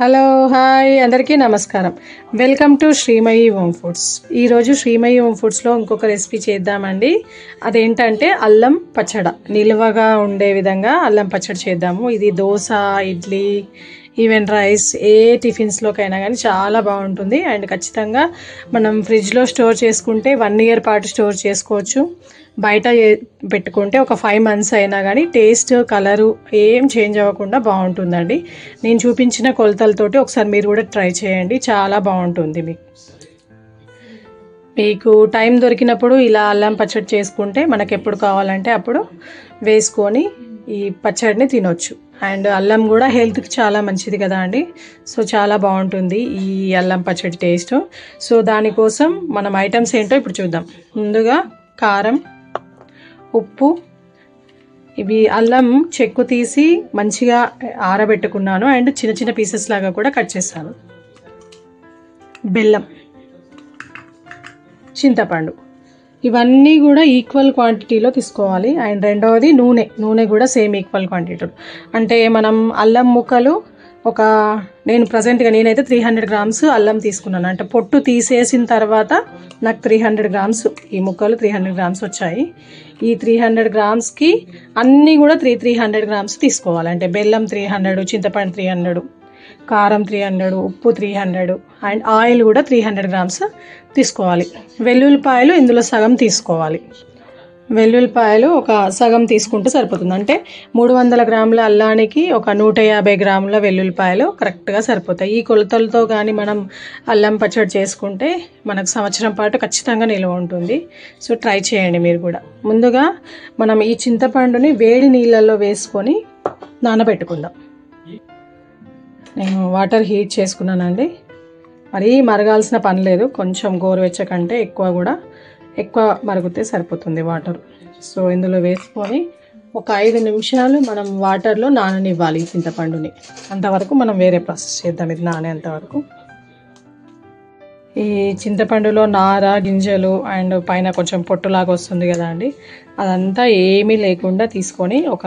Hello hi అందరికీ నమస్కారం. Welcome to Srimayi home foods. ఈరోజు శ్రీమయి హోమ్ ఫుడ్స్లో ఇంకొక రెసిపీ చేద్దామండి. అదేంటంటే అల్లం పచ్చడి, నిల్వగా ఉండే విధంగా అల్లం పచ్చడి చేద్దాము. ఇది దోశ, ఇడ్లీ, ఈవెన్ రైస్, ఏ టిఫిన్స్లోకైనా కానీ చాలా బాగుంటుంది. అండ్ ఖచ్చితంగా మనం ఫ్రిడ్జ్లో స్టోర్ చేసుకుంటే 1 ఇయర్ పాటు స్టోర్ చేసుకోవచ్చు. బయట పెట్టుకుంటే ఒక 5 మంత్స్ అయినా కానీ టేస్ట్, కలరు ఏం చేంజ్ అవ్వకుండా బాగుంటుందండి. నేను చూపించిన కొలతలతోటి ఒకసారి మీరు కూడా ట్రై చేయండి, చాలా బాగుంటుంది. మీకు టైం దొరికినప్పుడు ఇలా అల్లం పచ్చడి చేసుకుంటే మనకు ఎప్పుడు కావాలంటే అప్పుడు వేసుకొని ఈ పచ్చడిని తినొచ్చు. అండ్ అల్లం కూడా హెల్త్కి చాలా మంచిది కదా అండి. సో చాలా బాగుంటుంది ఈ అల్లం పచ్చడి టేస్ట్. సో దానికోసం మనం ఐటమ్స్ ఏంటో ఇప్పుడు చూద్దాం. ముందుగా కారం, ఉప్పు, ఇవి అల్లం చెక్కు తీసి మంచిగా ఆరబెట్టుకున్నాను అండ్ చిన్న చిన్న పీసెస్ లాగా కూడా కట్ చేశాను. బెల్లం, చింతపండు, ఇవన్నీ కూడా ఈక్వల్ క్వాంటిటీలో తీసుకోవాలి. అండ్ రెండవది నూనె కూడా సేమ్ ఈక్వల్ క్వాంటిటీలో. అంటే మనం అల్లం ముక్కలు నేనైతే 300 గ్రామ్స్ అల్లం తీసుకున్నాను. అంటే పొట్టు తీసేసిన తర్వాత నాకు 300 గ్రామ్స్, ఈ ముక్కలు 300 గ్రామ్స్ వచ్చాయి. ఈ 300 గ్రామ్స్కి అన్నీ కూడా 300 గ్రామ్స్ తీసుకోవాలి. అంటే బెల్లం 300, చింతపండు 300, కారం 300, ఉప్పు 300 అండ్ ఆయిల్ కూడా 300 గ్రామ్స్ తీసుకోవాలి. వెల్లుల్లిపాయలు ఇందులో సగం తీసుకోవాలి. వెల్లుల్లిపాయలు ఒక సగం తీసుకుంటే సరిపోతుంది. అంటే 300 గ్రాముల అల్లానికి ఒక 150 గ్రాముల వెల్లుల్లిపాయలు కరెక్ట్గా సరిపోతాయి. ఈ కొలతలతో కానీ మనం అల్లం పచ్చడి చేసుకుంటే మనకు సంవత్సరం పాటు ఖచ్చితంగా నిల్వ ఉంటుంది. సో ట్రై చేయండి మీరు కూడా. ముందుగా మనం ఈ చింతపండుని వేడి నీళ్ళల్లో వేసుకొని నానబెట్టుకుందాం. నేను వాటర్ హీట్ చేసుకున్నానండి. మరీ మరగాల్సిన పని లేదు, కొంచెం గోరువెచ్చ కంటే ఎక్కువ మరుగుతే సరిపోతుంది వాటర్. సో ఇందులో వేసుకొని ఒక 5 నిమిషాలు మనం వాటర్లో నాననివ్వాలి ఈ చింతపండుని. అంతవరకు మనం వేరే ప్రాసెస్ చేద్దాం. ఇది నానేంతవరకు ఈ చింతపండులో నార, గింజలు అండ్ పైన కొంచెం పొట్టులాగా వస్తుంది కదా అండి, అదంతా ఏమీ లేకుండా తీసుకొని ఒక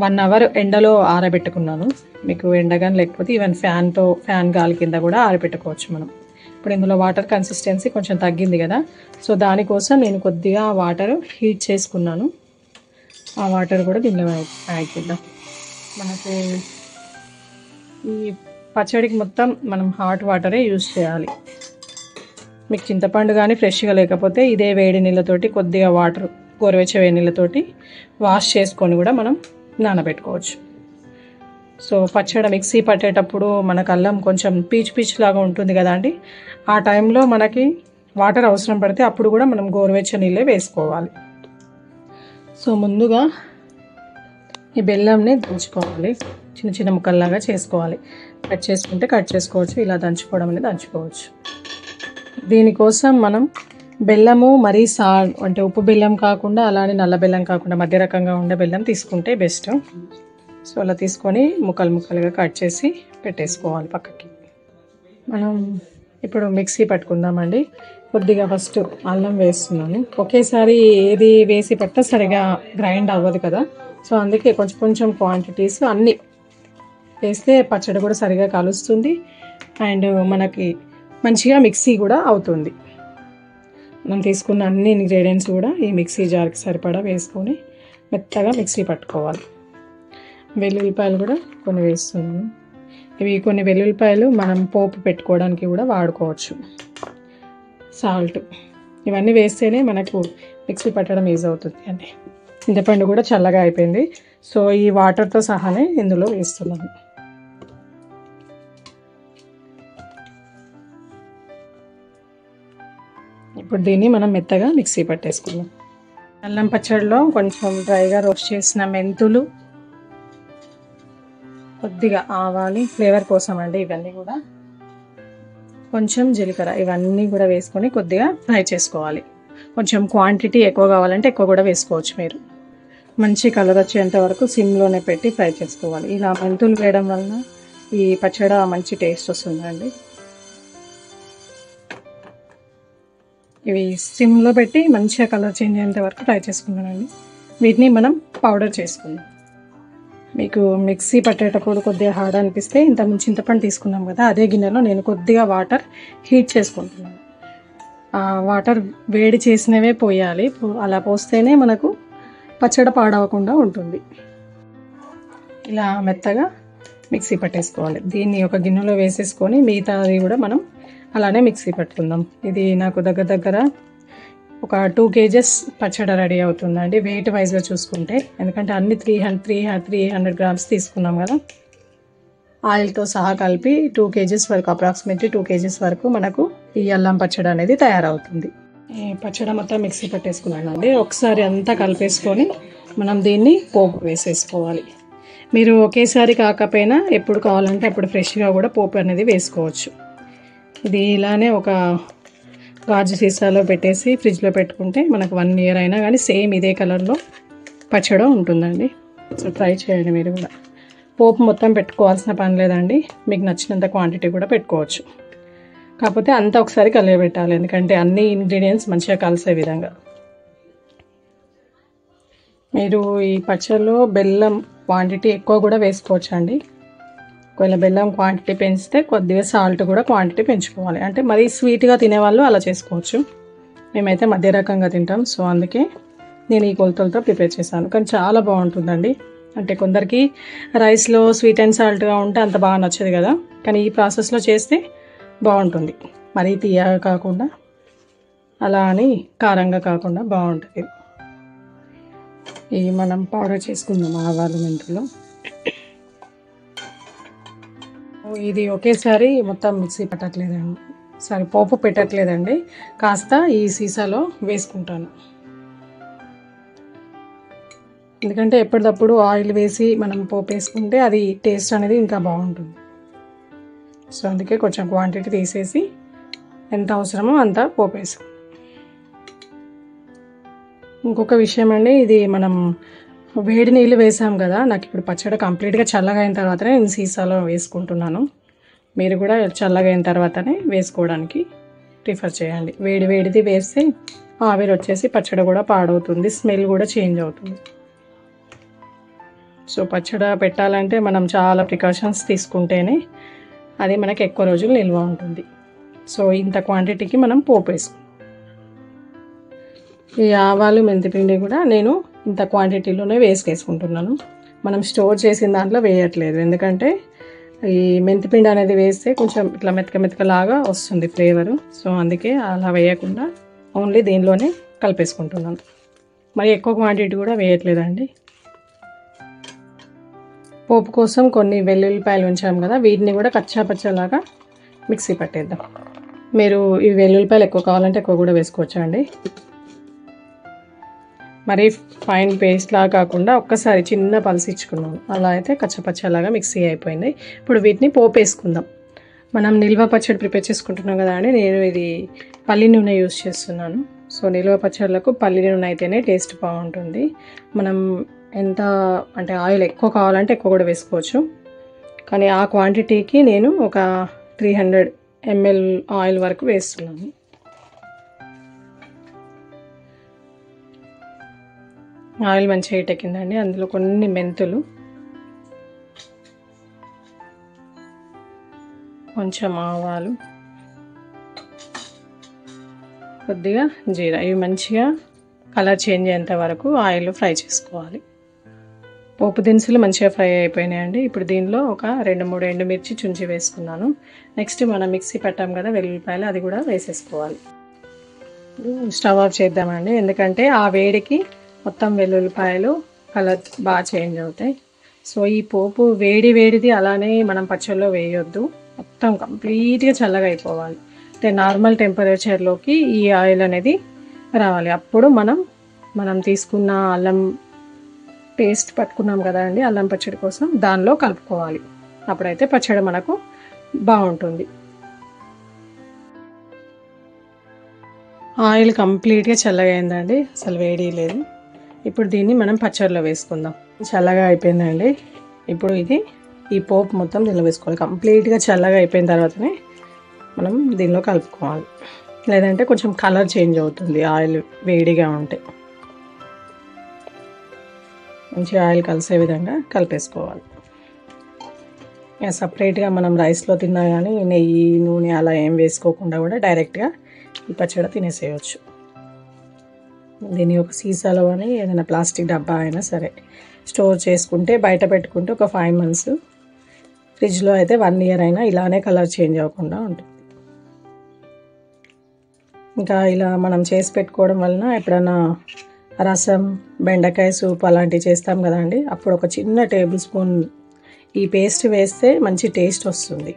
1 అవర్ ఎండలో ఆరబెట్టుకున్నాను. మీకు ఎండగాని లేకపోతే ఈవెన్ ఫ్యాన్ గాలి కింద కూడా ఆరబెట్టుకోవచ్చు మనం. ఇప్పుడు ఇందులో వాటర్ కన్సిస్టెన్సీ కొంచెం తగ్గింది కదా, సో దానికోసం నేను కొద్దిగా వాటర్ హీట్ చేసుకున్నాను. ఆ వాటర్ కూడా దీనిలో యాడ్ చేద్దాం. మనకు ఈ పచ్చడికి మొత్తం మనం హాట్ వాటరే యూజ్ చేయాలి. మీకు చింతపండు కానీ ఫ్రెష్గా లేకపోతే ఇదే వేడి నీళ్ళతోటి కొద్దిగా వాటర్, గోరువెచ్చ వేడి నీళ్ళతోటి వాష్ చేసుకొని కూడా మనం నానబెట్టుకోవచ్చు. సో పచ్చడి మిక్సీ పట్టేటప్పుడు మనకు అల్లం కొంచెం పీచు లాగా ఉంటుంది కదా అండి, ఆ టైంలో మనకి వాటర్ అవసరం పడితే అప్పుడు కూడా మనం గోరువెచ్చ నీళ్ళే వేసుకోవాలి. సో ముందుగా ఈ బెల్లంని దంచుకోవాలి, చిన్న చిన్న ముక్కల్లాగా చేసుకోవాలి. కట్ చేసుకుంటే కట్ చేసుకోవచ్చు, ఇలా దంచుకోవడం అనేది దంచుకోవచ్చు. దీనికోసం మనం బెల్లము మరీ అంటే ఉప్పు బెల్లం కాకుండా అలానే నల్ల బెల్లం కాకుండా మధ్య రకంగా ఉండే బెల్లం తీసుకుంటే బెస్ట్. సో అలా తీసుకొని ముక్కలుగా కట్ చేసి పెట్టేసుకోవాలి పక్కకి. మనం ఇప్పుడు మిక్సీ పట్టుకుందామండి. కొద్దిగా ఫస్ట్ అల్లం వేస్తున్నాను. ఒకేసారి ఏది వేసి పట్ట సరిగా గ్రైండ్ అవ్వదు కదా, సో అందుకే కొంచెం క్వాంటిటీస్ అన్నీ వేస్తే పచ్చడి కూడా సరిగా కలుస్తుంది అండ్ మనకి మంచిగా మిక్సీ కూడా అవుతుంది. మనం తీసుకున్న అన్ని ఇంగ్రీడియంట్స్ కూడా ఈ మిక్సీ జార్కి సరిపడా వేసుకొని మెత్తగా మిక్సీ పట్టుకోవాలి. వెల్లుల్లిపాయలు కూడా కొన్ని వేస్తున్నాను. కొన్ని వెల్లుల్లిపాయలు మనం పోపు పెట్టుకోవడానికి కూడా వాడుకోవచ్చు. సాల్ట్, ఇవన్నీ వేస్తేనే మనకు మిక్సీ పట్టడం ఈజీ అవుతుంది అండి. చింతపండు కూడా చల్లగా అయిపోయింది, సో ఈ వాటర్తో సహానే ఇందులో వేస్తున్నాను. ఇప్పుడు దీన్ని మనం మెత్తగా మిక్సీ పట్టేసుకుందాం. అల్లం పచ్చడిలో కొంచెం డ్రైగా రోస్ట్ చేసిన మెంతులు, కొద్దిగా ఆవాలు ఫ్లేవర్ కోసం అండి, ఇవన్నీ కూడా కొంచెం జీలకర్ర, ఇవన్నీ కూడా వేసుకొని కొద్దిగా ఫ్రై చేసుకోవాలి. కొంచెం క్వాంటిటీ ఎక్కువ కావాలంటే ఎక్కువ కూడా వేసుకోవచ్చు మీరు. మంచి కలర్ వచ్చేంత వరకు సిమ్లోనే పెట్టి ఫ్రై చేసుకోవాలి. ఇలా మెంతులు వేయడం వలన ఈ పచ్చడి మంచి టేస్ట్ వస్తుందండి. ఇవి సిమ్లో పెట్టి మంచిగా కలర్ చేంజ్ అయ్యేంత వరకు ఫ్రై చేసుకున్నానండి. వీటిని మనం పౌడర్ చేసుకుందాం. మీకు మిక్సీ పట్టేటప్పుడు కొద్దిగా హార్డ్ అనిపిస్తే ఇంతకుముందు చింతపండు తీసుకున్నాం కదా, అదే గిన్నెలో నేను కొద్దిగా వాటర్ హీట్ చేసుకుంటున్నాను. ఆ వాటర్ వేడి చేసినవే పోయాలి, అలా పోస్తేనే మనకు పచ్చడి పాడవకుండా ఉంటుంది. ఇలా మెత్తగా మిక్సీ పట్టేసుకోవాలి. దీన్ని ఒక గిన్నెలో వేసేసుకొని మిగతాది కూడా మనం అలానే మిక్సీ పట్టుకుందాం. ఇది నాకు దగ్గర ఒక 2 kgs పచ్చడి రెడీ అవుతుందండి, వెయిట్ వైజ్గా చూసుకుంటే. ఎందుకంటే అన్ని 300 grams తీసుకున్నాం కదా, ఆయిల్తో సహా కలిపి 2 kgs వరకు, అప్రాక్సిమేట్లీ 2 kgs వరకు మనకు ఈ అల్లం పచ్చడి అనేది తయారవుతుంది. ఈ పచ్చడి మొత్తం మిక్సీ పట్టేసుకున్నానండి. ఒకసారి అంతా కలిపేసుకొని మనం దీన్ని పోపు వేసేసుకోవాలి. మీరు ఒకేసారి కాకపోయినా ఎప్పుడు కావాలంటే అప్పుడు ఫ్రెష్గా కూడా పోపు అనేది వేసుకోవచ్చు. ఇది ఇలానే ఒక గాజు సీసాలో పెట్టేసి ఫ్రిడ్జ్లో పెట్టుకుంటే మనకు 1 year అయినా కానీ సేమ్ ఇదే కలర్లో పచ్చడి ఉంటుందండి. సో ట్రై చేయండి మీరు కూడా. పోపు మొత్తం పెట్టుకోవాల్సిన పని లేదండి, మీకు నచ్చినంత క్వాంటిటీ కూడా పెట్టుకోవచ్చు. కాకపోతే అంతా ఒకసారి కలియబెట్టాలి, ఎందుకంటే అన్ని ఇంగ్రీడియంట్స్ మంచిగా కలిసే విధంగా. మీరు ఈ పచ్చడిలో బెల్లం క్వాంటిటీ ఎక్కువ కూడా వేసుకోవచ్చు అండి. ఒకవేళ బెల్లం క్వాంటిటీ పెంచితే కొద్దిగా సాల్ట్ కూడా క్వాంటిటీ పెంచుకోవాలి. అంటే మరీ స్వీట్గా తినేవాళ్ళు అలా చేసుకోవచ్చు, మేమైతే మధ్య రకంగా తింటాం. సో అందుకే నేను ఈ కొలతలతో ప్రిపేర్ చేశాను. కానీ చాలా బాగుంటుందండి. అంటే కొందరికి రైస్లో స్వీట్ అండ్ సాల్ట్గా ఉంటే అంత బాగా నచ్చదు కదా, కానీ ఈ ప్రాసెస్లో చేస్తే బాగుంటుంది. మరీ తీయగా కాకుండా అలా అని కారంగా కాకుండా బాగుంటుంది. ఇవి మనం పౌడర్ చేసుకుందాం ఆవాలు మెంతులు. ఇది ఒకేసారి మొత్తం మిక్సీ పట్టట్లేదండి, పోపు పెట్టట్లేదండి, కాస్త ఈ సీసాలో వేసుకుంటాను. ఎందుకంటే ఎప్పటికప్పుడు ఆయిల్ వేసి మనం పోపు వేసుకుంటే అది టేస్ట్ అనేది ఇంకా బాగుంటుంది. సో అందుకే కొంచెం క్వాంటిటీ తీసేసి ఎంత అవసరమో అంత పోపు వేసుకుంటాం. ఇంకొక విషయం అండి, ఇది మనం వేడి నీళ్ళు వేసాం కదా, నాకు ఇప్పుడు పచ్చడి కంప్లీట్గా చల్లగా అయిన తర్వాతనే నేను సీసాలో వేసుకుంటున్నాను. మీరు కూడా చల్లగా అయిన తర్వాతనే వేసుకోవడానికి ప్రిఫర్ చేయండి. వేడిది వేస్తే ఆవిరి వచ్చేసి పచ్చడి కూడా పాడవుతుంది, స్మెల్ కూడా చేంజ్ అవుతుంది. సో పచ్చడి పెట్టాలంటే మనం చాలా ప్రికాషన్స్ తీసుకుంటేనే అది మనకి ఎక్కువ రోజులు నిల్వ ఉంటుంది. సో ఇంత క్వాంటిటీకి మనం పోపు వేసుకుంటాం. ఈ ఆవాలు మెంతిపిండి కూడా నేను ఇంత క్వాంటిటీలోనే వేసుకుంటున్నాను. మనం స్టోర్ చేసిన దాంట్లో వేయట్లేదు, ఎందుకంటే ఈ మెంతిపిండి అనేది వేస్తే కొంచెం ఇట్లా మెతకలాగా వస్తుంది ఫ్లేవరు. సో అందుకే అలా వేయకుండా ఓన్లీ దీనిలోనే కలిపేసుకుంటున్నాను. మరి ఎక్కువ క్వాంటిటీ కూడా వేయట్లేదండి. పోపు కోసం కొన్ని వెల్లుల్లిపాయలు ఉంచాం కదా, వీటిని కూడా కచ్చాపచ్చలాగా మిక్సీ పట్టేద్దాం. మీరు ఈ వెల్లుల్లిపాయలు ఎక్కువ కావాలంటే ఎక్కువ కూడా వేసుకోవచ్చు అండి. మరి ఫైన్ పేస్ట్ లాగా కాకుండా ఒక్కసారి చిన్న పల్స్ ఇచ్చుకున్నాను, అలా అయితే కచ్చపచ్చలాగా మిక్సీ అయిపోయింది. ఇప్పుడు వీటిని పోపు వేసుకుందాం. మనం నిల్వ పచ్చడి ప్రిపేర్ చేసుకుంటున్నాం కదా అండి, నేను ఇది పల్లి నూనె యూస్ చేస్తున్నాను. సో నిల్వ పచ్చళ్ళకు పల్లి నూనె అయితేనే టేస్ట్ బాగుంటుంది. మనం ఎంత అంటే ఆయిల్ ఎక్కువ కావాలంటే ఎక్కువ కూడా వేసుకోవచ్చు, కానీ ఆ క్వాంటిటీకి నేను ఒక 300 ml ఆయిల్ వరకు వేస్తున్నాను. ఆయిల్ మంచిగా హీట్ ఎక్కిందండి, అందులో కొన్ని మెంతులు, కొంచెం ఆవాలు, కొద్దిగా జీరా, ఇవి మంచిగా కలర్ చేంజ్ అయ్యేంత వరకు ఆయిల్ ఫ్రై చేసుకోవాలి. పోపు దినుసులు మంచిగా ఫ్రై అయిపోయినాయండి. ఇప్పుడు దీనిలో ఒక 2-3 ఎండుమిర్చి చుంచి వేసుకున్నాను. నెక్స్ట్ మనం మిక్సీ పెట్టాం కదా వెల్లుల్లిపాయలు, అది కూడా వేసేసుకోవాలి. స్టవ్ ఆఫ్ చేద్దామండి, ఎందుకంటే ఆ వేడికి మొత్తం వెల్లుల్లిపాయలు కలర్ బాగా చేంజ్ అవుతాయి. సో ఈ పోపు వేడిది అలానే మనం పచ్చళ్ళలో వేయొద్దు, మొత్తం కంప్లీట్గా చల్లగా అయిపోవాలి. అంటే నార్మల్ టెంపరేచర్లోకి ఈ ఆయిల్ అనేది రావాలి. అప్పుడు మనం తీసుకున్న అల్లం పేస్ట్ పట్టుకున్నాం కదా అండి, అల్లం పచ్చడి కోసం దానిలో కలుపుకోవాలి. అప్పుడైతే పచ్చడి మనకు బాగుంటుంది. ఆయిల్ కంప్లీట్గా చల్లగా అయిందండి, అసలు వేడి లేదు. ఇప్పుడు దీన్ని మనం పచ్చడిలో వేసుకుందాం. చల్లగా అయిపోయిందండి. ఇప్పుడు ఈ పోపు మొత్తం దీనిలో వేసుకోవాలి. కంప్లీట్గా చల్లగా అయిపోయిన తర్వాతనే మనం దీనిలో కలుపుకోవాలి, లేదంటే కొంచెం కలర్ చేంజ్ అవుతుంది ఆయిల్ వేడిగా ఉంటే. మంచి ఆయిల్ కలిసే విధంగా కలిపేసుకోవాలి. సపరేట్గా మనం రైస్లో తిన్నా కానీ నెయ్యి నూనె అలా ఏం వేసుకోకుండా కూడా డైరెక్ట్గా ఈ పచ్చడి తినేసేయచ్చు. దీన్ని ఒక సీసాలో కానీ ఏదైనా ప్లాస్టిక్ డబ్బా అయినా సరే స్టోర్ చేసుకుంటే, బయట పెట్టుకుంటే ఒక 5 months, ఫ్రిడ్జ్లో అయితే 1 year అయినా ఇలానే కలర్ చేంజ్ అవ్వకుండా ఉంటుంది. ఇంకా ఇలా మనం చేసి పెట్టుకోవడం వలన ఎప్పుడన్నా రసం, బెండకాయ సూప్ అలాంటివి చేస్తాం కదండి, అప్పుడు ఒక చిన్న టేబుల్ స్పూన్ ఈ పేస్ట్ వేస్తే మంచి టేస్ట్ వస్తుంది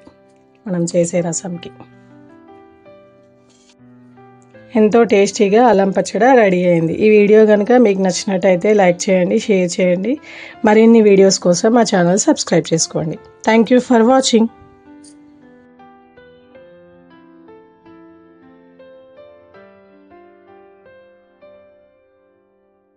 మనం చేసే రసంకి. ఎంతో టేస్టీగా అల్లం పచ్చడి రెడీ అయింది. ఈ వీడియో కనుక మీకు నచ్చినట్టయితే లైక్ చేయండి, షేర్ చేయండి. మరిన్ని వీడియోస్ కోసం మా ఛానల్ సబ్స్క్రైబ్ చేసుకోండి. Thank you for watching.